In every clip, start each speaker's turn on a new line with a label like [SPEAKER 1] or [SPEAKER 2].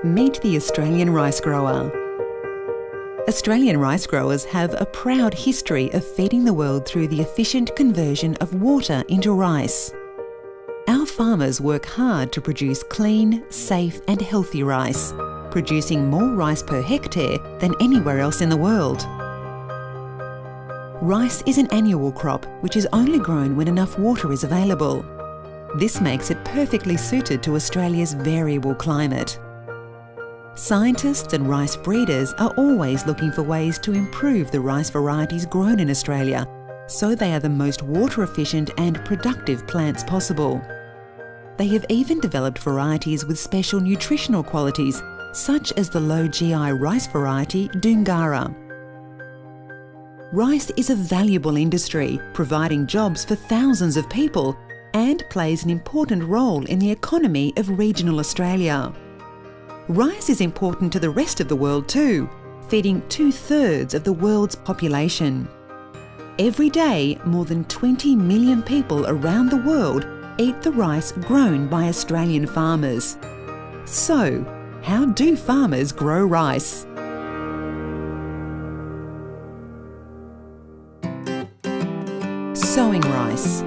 [SPEAKER 1] Meet the Australian rice grower. Australian rice growers have a proud history of feeding the world through the efficient conversion of water into rice. Our farmers work hard to produce clean, safe and healthy rice, producing more rice per hectare than anywhere else in the world. Rice is an annual crop which is only grown when enough water is available. This makes it perfectly suited to Australia's variable climate. Scientists and rice breeders are always looking for ways to improve the rice varieties grown in Australia, so they are the most water efficient and productive plants possible. They have even developed varieties with special nutritional qualities, such as the low GI rice variety Dungara. Rice is a valuable industry, providing jobs for thousands of people and plays an important role in the economy of regional Australia. Rice is important to the rest of the world too, feeding 2/3 of the world's population. Every day, more than 20 million people around the world eat the rice grown by Australian farmers. So, how do farmers grow rice? Sowing rice.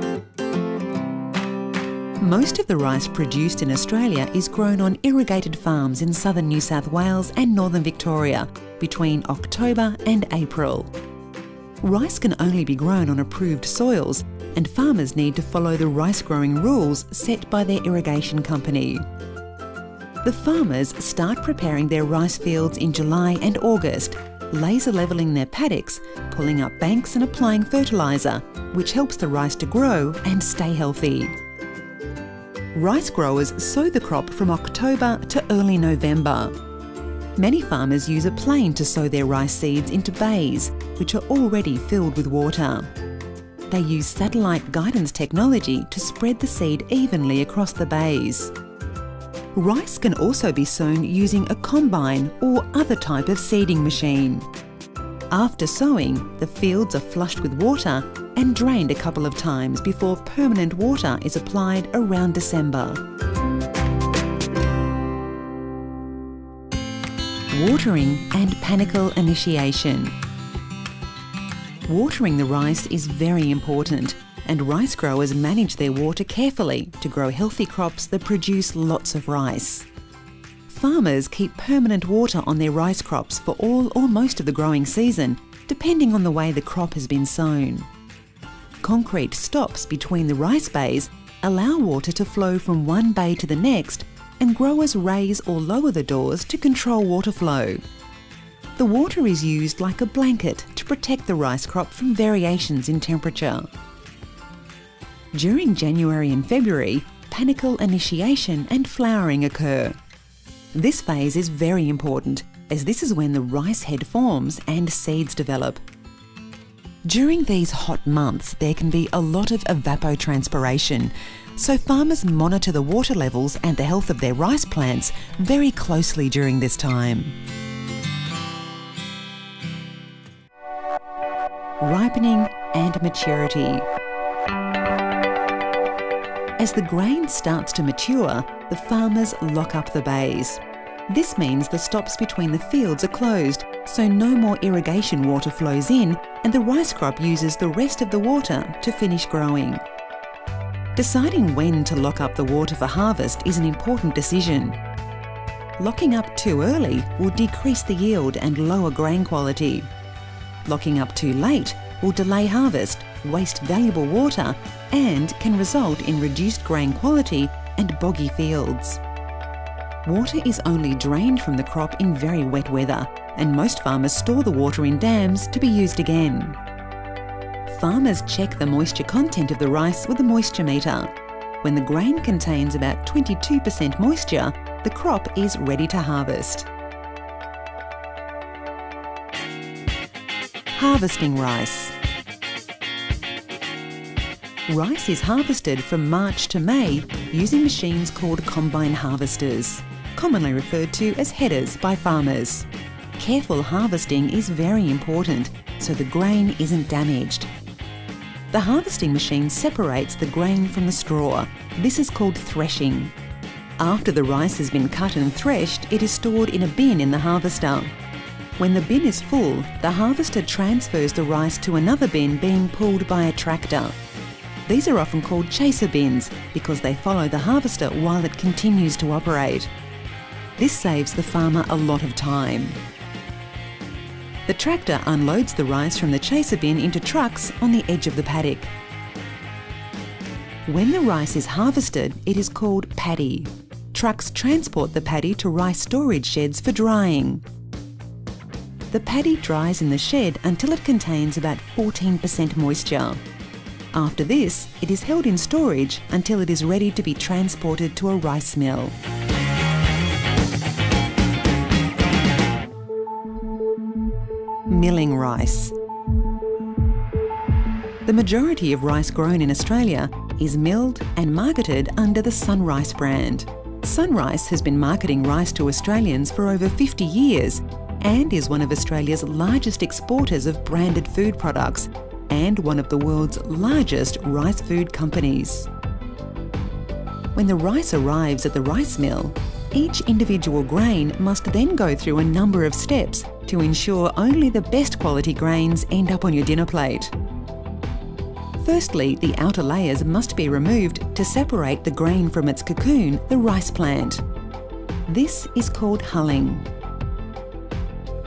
[SPEAKER 1] Most of the rice produced in Australia is grown on irrigated farms in southern New South Wales and northern Victoria between October and April. Rice can only be grown on approved soils, and farmers need to follow the rice growing rules set by their irrigation company. The farmers start preparing their rice fields in July and August, laser levelling their paddocks, pulling up banks and applying fertiliser, which helps the rice to grow and stay healthy. Rice growers sow the crop from October to early November. Many farmers use a plane to sow their rice seeds into bays, which are already filled with water. They use satellite guidance technology to spread the seed evenly across the bays. Rice can also be sown using a combine or other type of seeding machine. After sowing, the fields are flushed with water and drained a couple of times before permanent water is applied around December. Watering and panicle initiation. Watering the rice is very important, and rice growers manage their water carefully to grow healthy crops that produce lots of rice. Farmers keep permanent water on their rice crops for all or most of the growing season, depending on the way the crop has been sown. Concrete stops between the rice bays allow water to flow from one bay to the next, and growers raise or lower the doors to control water flow. The water is used like a blanket to protect the rice crop from variations in temperature. During January and February, panicle initiation and flowering occur. This phase is very important, as this is when the rice head forms and seeds develop. During these hot months, there can be a lot of evapotranspiration, so farmers monitor the water levels and the health of their rice plants very closely during this time. Ripening and maturity. As the grain starts to mature, the farmers lock up the bays. This means the stops between the fields are closed, so no more irrigation water flows in, and the rice crop uses the rest of the water to finish growing. Deciding when to lock up the water for harvest is an important decision. Locking up too early will decrease the yield and lower grain quality. Locking up too late will delay harvest, waste valuable water, and can result in reduced grain quality and boggy fields. Water is only drained from the crop in very wet weather, and most farmers store the water in dams to be used again. Farmers check the moisture content of the rice with a moisture meter. When the grain contains about 22% moisture, the crop is ready to harvest. Harvesting rice. Rice is harvested from March to May using machines called combine harvesters, commonly referred to as headers by farmers. Careful harvesting is very important so the grain isn't damaged. The harvesting machine separates the grain from the straw. This is called threshing. After the rice has been cut and threshed, it is stored in a bin in the harvester. When the bin is full, the harvester transfers the rice to another bin being pulled by a tractor. These are often called chaser bins because they follow the harvester while it continues to operate. This saves the farmer a lot of time. The tractor unloads the rice from the chaser bin into trucks on the edge of the paddock. When the rice is harvested, it is called paddy. Trucks transport the paddy to rice storage sheds for drying. The paddy dries in the shed until it contains about 14% moisture. After this, it is held in storage until it is ready to be transported to a rice mill. Milling rice. The majority of rice grown in Australia is milled and marketed under the Sunrice brand. Sunrice has been marketing rice to Australians for over 50 years and is one of Australia's largest exporters of branded food products and one of the world's largest rice food companies. When the rice arrives at the rice mill, each individual grain must then go through a number of steps to ensure only the best quality grains end up on your dinner plate. Firstly, the outer layers must be removed to separate the grain from its cocoon, the rice plant. This is called hulling.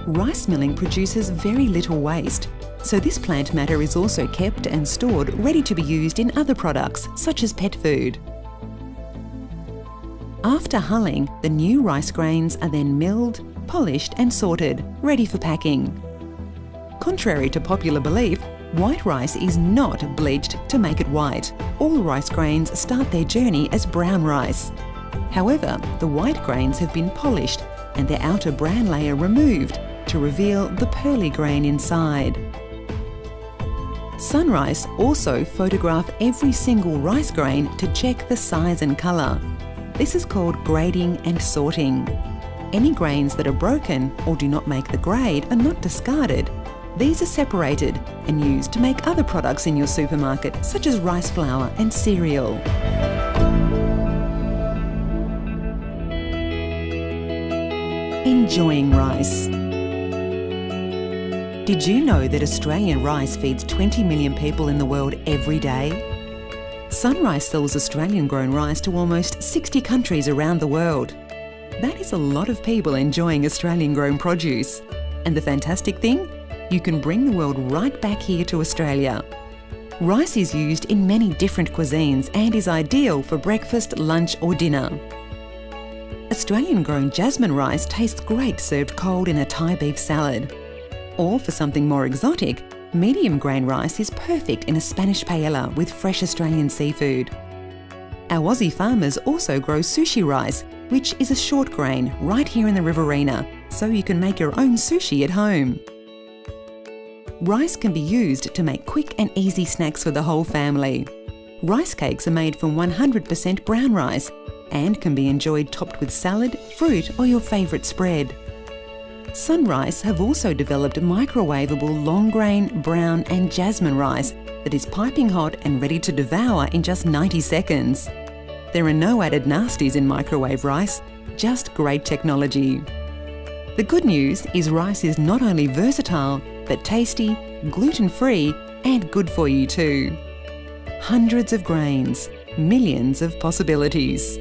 [SPEAKER 1] Rice milling produces very little waste, so this plant matter is also kept and stored ready to be used in other products, such as pet food. After hulling, the new rice grains are then milled, polished and sorted, ready for packing. Contrary to popular belief, white rice is not bleached to make it white. All rice grains start their journey as brown rice. However, the white grains have been polished and their outer bran layer removed to reveal the pearly grain inside. Sunrice also photograph every single rice grain to check the size and colour. This is called grading and sorting. Any grains that are broken or do not make the grade are not discarded. These are separated and used to make other products in your supermarket, such as rice flour and cereal. Enjoying rice. Did you know that Australian rice feeds 20 million people in the world every day? Sunrice sells Australian-grown rice to almost 60 countries around the world. That is a lot of people enjoying Australian-grown produce. And the fantastic thing? You can bring the world right back here to Australia. Rice is used in many different cuisines and is ideal for breakfast, lunch or dinner. Australian-grown jasmine rice tastes great served cold in a Thai beef salad. Or for something more exotic, medium grain rice is perfect in a Spanish paella with fresh Australian seafood. Our Aussie farmers also grow sushi rice, which is a short grain right here in the Riverina, so you can make your own sushi at home. Rice can be used to make quick and easy snacks for the whole family. Rice cakes are made from 100% brown rice and can be enjoyed topped with salad, fruit or your favourite spread. Sunrice have also developed microwavable long grain, brown and jasmine rice that is piping hot and ready to devour in just 90 seconds. There are no added nasties in microwave rice, just great technology. The good news is rice is not only versatile, but tasty, gluten-free and good for you too. Hundreds of grains, millions of possibilities.